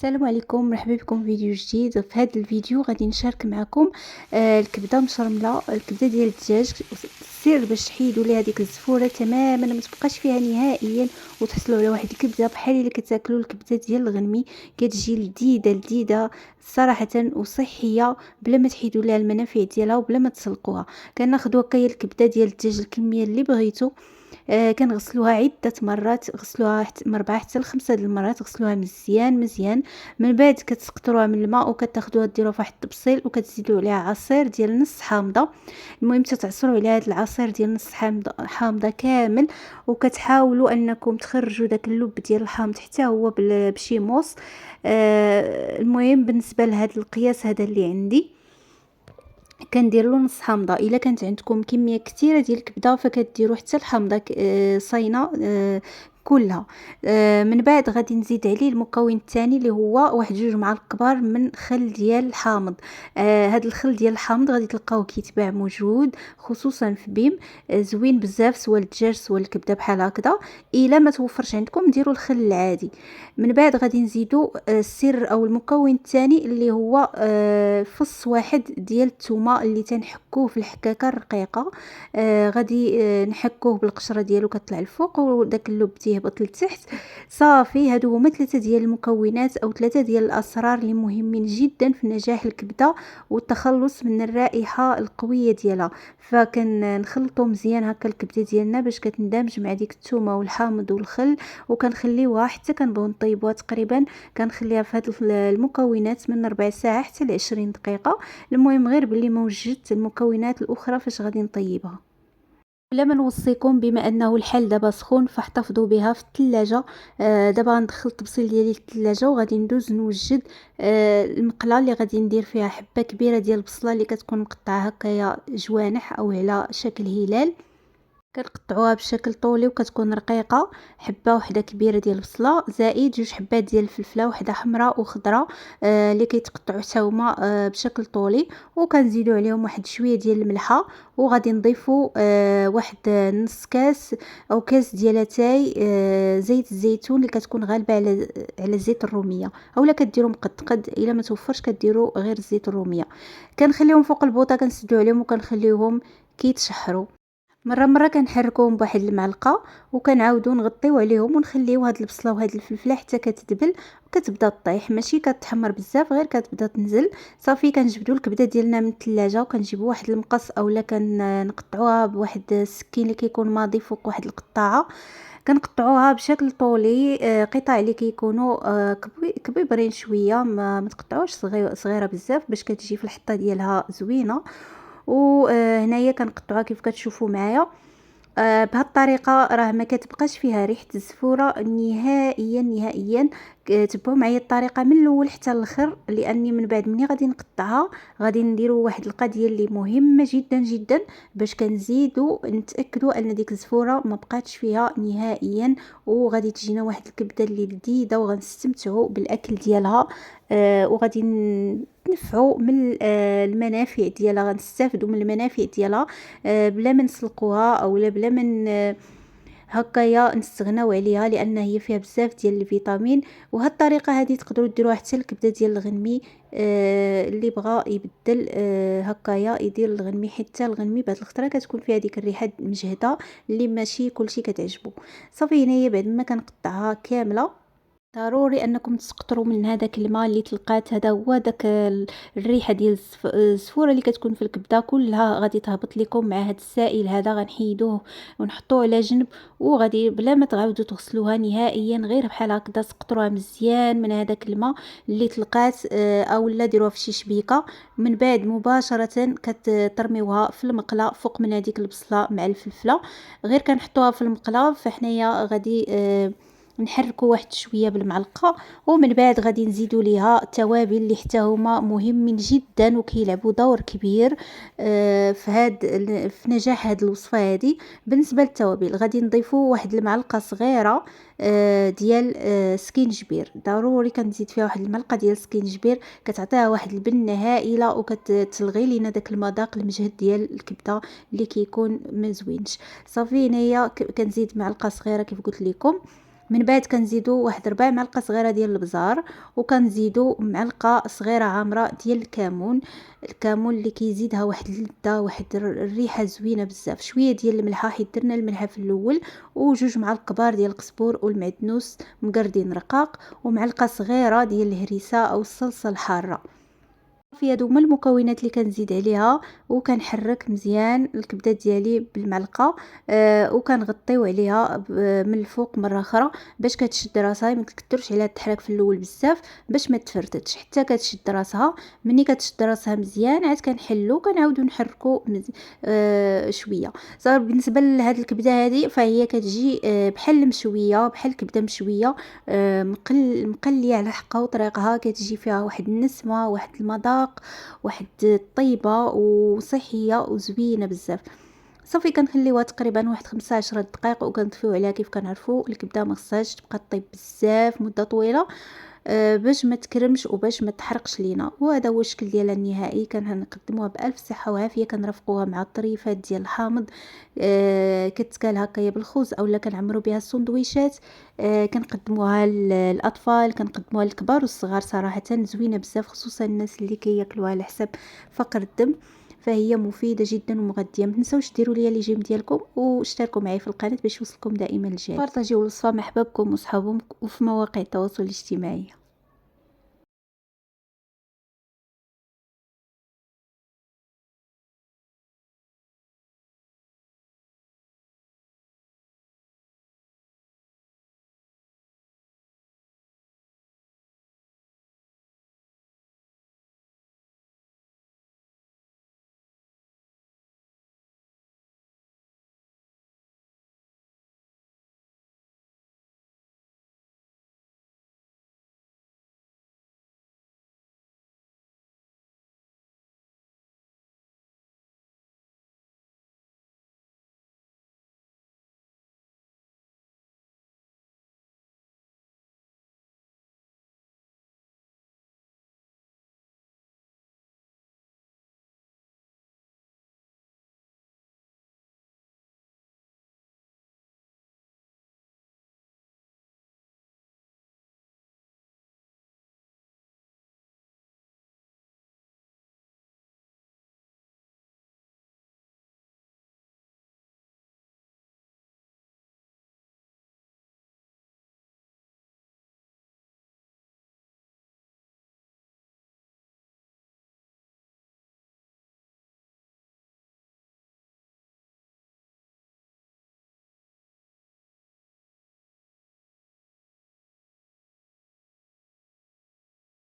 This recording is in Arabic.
السلام عليكم، مرحبا بكم في فيديو جديد. في هذا الفيديو غادي نشارك معكم الكبده مشرمله، الكبده ديال الدجاج. السر باش تحيدوا ليها ديك الزفوره تماما ما تبقاش فيها نهائيا، وتحصلوا على واحد الكبده بحال اللي كتاكلوا الكبده ديال الغنمي. كتجي لذيذه صراحه وصحيه بلا ما تحيدوا لها المنافع ديالها وبلا ما تسلقوها. كناخذوا هكايا الكبده ديال الدجاج الكميه اللي بغيتو. كنغسلوها عده مرات، غسلوها من 4 حتى ل 5 د المرات. غسلوها مزيان. من بعد كتسقطروها من الماء وكتاخذوها ديروها في واحد الطبسيل وكتزيدوا عليها عصير ديال نص حامضه. المهم تتعصروا على هذا العصير ديال نص حامضه كامل، وكتحاولوا انكم تخرجوا داك اللب ديال الحامض حتى هو بشي موس. المهم بالنسبه لهذا القياس هذا اللي عندي كندير له نص حامضه. الا كانت عندكم كميه كثيره ديال الكبده فكديروا حتى الحامضه صاينه كلها. من بعد غادي نزيد عليه المكون الثاني اللي هو واحد 2 معالق كبار من خل ديال الحامض. هذا الخل ديال الحامض غادي تلقاوه كيتباع موجود خصوصا في بيم. زوين بزاف سواء الدجاج سواء الكبده بحال هكذا. الا ما توفرش عندكم ديروا الخل العادي. من بعد غادي نزيدوا السر او المكون الثاني اللي هو فص واحد ديال الثومه اللي تنحكوه في الحكاكه الرقيقه. غادي نحكوه بالقشره ديالو كطلع الفوق وداك اللب تيهبط لتحت. صافي هادو هما 3 ديال المكونات او 3 ديال الاسرار اللي مهمين جدا في نجاح الكبده والتخلص من الرائحه القويه ديالها. فكنخلطوا مزيان هكا الكبده ديالنا باش كتندمج مع ديك الثومه والحامض والخل، وكنخليوها حتى كنبغيو نطيبوها تقريبا كنخليها في هاد المكونات من ربع ساعه حتى ل 20 دقيقه. المهم غير باللي ما وجدت المكونات الاخرى فاش غادي نطيبها. بلا ما نوصيكم بما انه الحال دابا سخون فاحتفظوا بها في الثلاجه. دابا غندخل الطبسيل ديالي للثلاجه وغادي ندوز نوجد المقله اللي غادي ندير فيها حبه كبيره ديال البصله اللي كتكون مقطعه هكايا جوانح او على شكل هلال. كنقطعوها بشكل طولي وكتكون رقيقه. حبه وحده كبيره ديال البصله زائد 2 حبات ديال الفلفله، وحده حمراء وخضراء اللي كيتقطعوا حتى هما بشكل طولي. وكنزيدوا عليهم واحد شويه ديال الملحه، وغادي نضيفوا واحد نص كاس او كاس ديال اتاي زيت الزيتون اللي كتكون غالبه على زيت الروميه، اولا كديروا مقدقد الا ما توفرش كديروا غير زيت الروميه. كنخليهم فوق البوطه كنسدوا عليهم وكنخليوهم كيتشحروا. مره كنحركوهم بواحد المعلقه وكنعاودوا نغطيو عليهم ونخليو هاد البصله وهاد الفلفله حتى كتدبل وكتبدا تطيح، ماشي كتحمر بزاف غير كتبدا تنزل. صافي كنجبدوا الكبده ديالنا من الثلاجه وكنجيبوا واحد المقص اولا كنقطعوها بواحد السكين اللي كيكون ماضي فوق واحد القطاعه. كنقطعوها بشكل طولي قطع اللي كيكونوا كبيبرين شويه، ما تقطعوش صغيره بزاف باش كتجي في الحطه ديالها زوينه. وهنايا كنقطعوها كيف كتشوفوا معايا. بهذه الطريقه راه ما كتبقاش فيها ريحه الزفوره نهائيا. تبعوا معايا الطريقه من الاول حتى الاخر، لاني من بعد مني غادي نقطعها غادي نديروا واحد القضيه اللي مهمه جدا باش كنزيدوا نتاكدوا ان ديك الزفوره ما بقاتش فيها نهائيا، وغادي تجينا واحد الكبده اللي لذيذه وغنستمتعوا بالاكل ديالها. وغادي نفعوا من المنافع ديالها، غنستافدوا من المنافع ديالها بلا ما نسلقوها اولا بلا من هكايا نستغناو عليها، لان هي فيها بزاف ديال الفيتامين. وهاد الطريقه هذه تقدروا ديروها حتى الكبده ديال الغنمي. اللي بغى يبدل هكايا يدير الغنمي، حتى الغنمي بعد الخطره كتكون فيها ديك الريحه مجهده اللي ماشي كلشي كتعجبو. صافي هنايا بعد ما كنقطعها كامله ضروري انكم تسقطروا من هذاك الماء اللي تلقات. هذا هو داك الريحه ديال الزفوره اللي كتكون في الكبده كلها غادي تهبط لكم مع هذا السائل هذا. غنحيدوه ونحطوه على جنب، وغادي بلا ما تغاودوا تغسلوها نهائيا غير بحال هكذا سقطروها مزيان من هذاك الماء اللي تلقات اولا ديروها في شي شبيكه. من بعد مباشره كترميوها في المقله فوق من هذيك البصله مع الفلفله. غير كنحطوها في المقله فحنايا غادي نحركوا واحد شويه بالمعلقه، ومن بعد غادي نزيدوا ليها التوابل اللي حتى هما مهمين جدا وكيلعبوا دور كبير في نجاح هذه الوصفه هذه. بالنسبه للتوابل غادي نضيفوا واحد المعلقه صغيره ديال سكينجبير. ضروري كنزيد فيها واحد المعلقه ديال سكينجبير، كتعطيها واحد البنه هائله وكتلغي لينا داك المذاق المجهد ديال الكبده اللي كيكون مزوينش. صافي هنايا كنزيد معلقه صغيره كيف قلت لكم. من بعد كنزيدو واحد 4 معلقه صغيره ديال البزار، وكنزيدو معلقه صغيره عامره ديال الكمون. الكمون اللي كيزيدها واحد اللذه، واحد الريحه زوينه بزاف. شويه ديال الملحه حيت درنا الملحه في الاول، وجوج معالق كبار ديال القزبور والمعدنوس مقردين رقاق، ومعلقه صغيره ديال الهريسه او الصلصه الحاره. صافي هادو هما المكونات اللي كنزيد عليها، وكنحرك مزيان الكبده ديالي بالمعلقه. وكنغطيو عليها من الفوق مره اخرى باش كتشد راسها. ما تكثرش عليها التحراك في الاول بزاف باش ما تفرتتش حتى كتشد راسها. ملي كتشد راسها مزيان عاد كنحلو كنعاودو نحركو شويه. صار بالنسبه لهاد الكبده هذه فهي كتجي بحال المشويه، بحال الكبده مشويه، مقليه على حقها وطريقها. كتجي فيها واحد النسمه، واحد المذاق، واحد الطيبه وصحيه وزوينه بزاف. صافي كنخليوها تقريبا واحد 15 دقائق وكنطفيو عليها. كيف كنعرفوا الكبده ما خصهاش تبقى طيب بزاف مده طويله باش ما تكرمش وباش ما تحرقش لينا. وهذا هو الشكل ديالها النهائي. كنقدموها بالف صحه وعافيه. كنرافقوها مع الطريفات ديال الحامض، كتكال هكايا بالخبز اولا كنعمروا بها السندويشات. كنقدموها للاطفال، كنقدموها للكبار والصغار. صراحه زوينه بزاف، خصوصا الناس اللي كياكلوها على حساب فقر الدم. فهي مفيده جدا ومغذيه. ما تنساوش ديروا لي ليجيم ديالكم واشتركوا معي في القناه باش يوصلكم دائما الجديد. بارطاجيو الوصفه مع احبابكم وصحابكم وفي مواقع التواصل الاجتماعي.